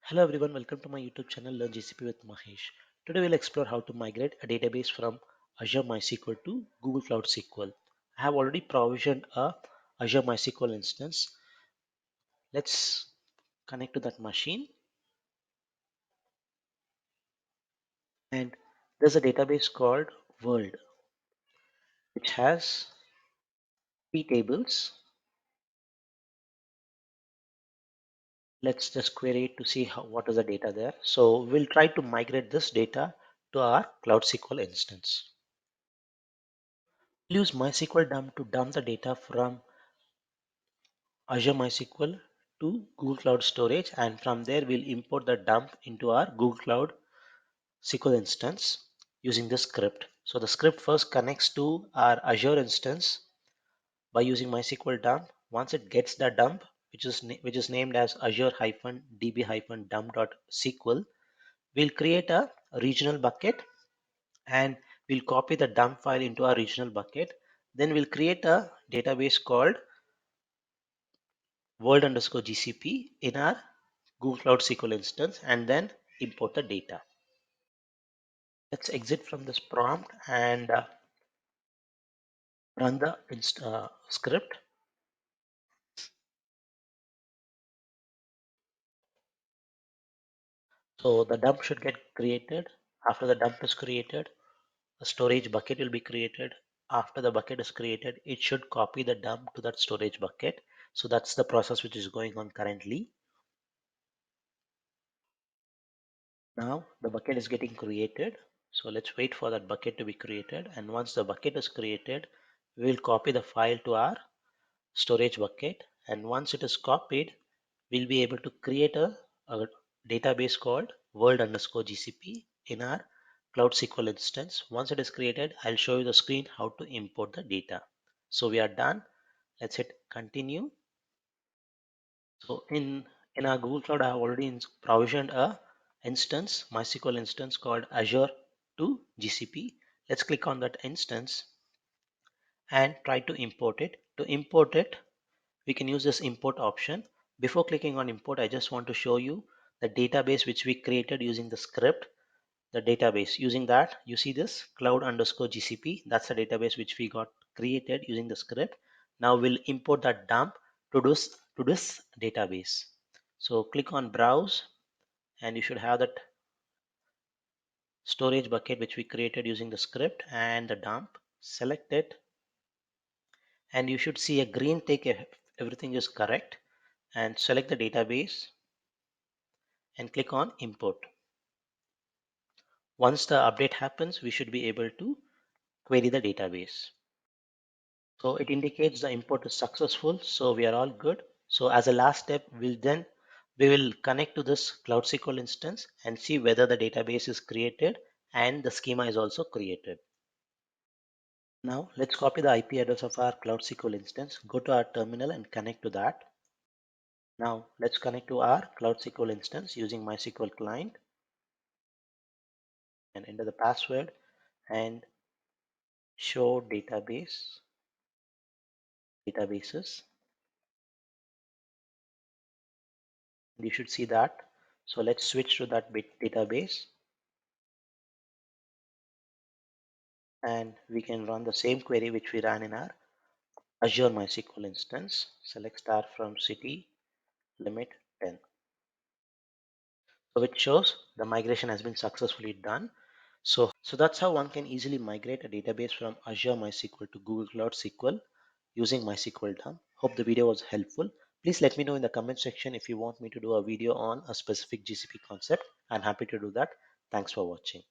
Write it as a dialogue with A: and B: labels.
A: Hello everyone, welcome to my YouTube channel Learn GCP with Mahesh. Today we'll explore how to migrate a database from Azure MySQL to Google Cloud SQL. I have already provisioned a Azure MySQL instance. Let's connect to that machine, and there's a database called World which has three tables. Let's just query it to see what is the data there. So we'll try to migrate this data to our Cloud SQL instance. We'll use MySQL dump to dump the data from Azure MySQL to Google Cloud Storage, and from there we'll import the dump into our Google Cloud SQL instance using this script. So the script first connects to our Azure instance by using MySQL dump. Once it gets the dump, which is named as Azure-db-dump.sql, we'll create a regional bucket and we'll copy the dump file into our regional bucket. Then we'll create a database called world underscore GCP in our Google Cloud SQL instance and then import the data. Let's exit from this prompt and run the script. So the dump should get created. After the dump is created, a storage bucket will be created. After the bucket is created, it should copy the dump to that storage bucket. So that's the process which is going on currently. Now the bucket is getting created. So let's wait for that bucket to be created. And once the bucket is created, we will copy the file to our storage bucket. And once it is copied, we'll be able to create a database called world underscore GCP in our Cloud SQL instance. Once it is created, I'll show you the screen how to import the data. So we are done. Let's hit continue. So in our Google Cloud, I have already provisioned a instance, MySQL instance called Azure to GCP. Let's click on that instance and try to import it. To import it, we can use this import option. Before clicking on import, I just want to show you the database which we created using the script. The database using that, you see this cloud underscore GCP. That's the database which we got created using the script. Now we'll import that dump to this database. So click on browse and you should have that storage bucket which we created using the script and the dump. Select it and you should see a green tick if everything is correct, and select the database and click on import. Once the update happens, we should be able to query the database. So it indicates the import is successful, so we are all good. So as a last step, we will connect to this Cloud SQL instance and see whether the database is created and the schema is also created. Now let's copy the IP address of our Cloud SQL instance, go to our terminal and connect to that. Now let's connect to our Cloud SQL instance using MySQL client and enter the password and show databases. You should see that. So let's switch to that database and we can run the same query which we ran in our Azure MySQL instance. Select star from city, limit 10. So it shows the migration has been successfully done. So that's how one can easily migrate a database from Azure MySQL to Google Cloud SQL using MySQL dump. Hope the video was helpful. Please let me know in the comment section if you want me to do a video on a specific GCP concept. I'm happy to do that. Thanks for watching.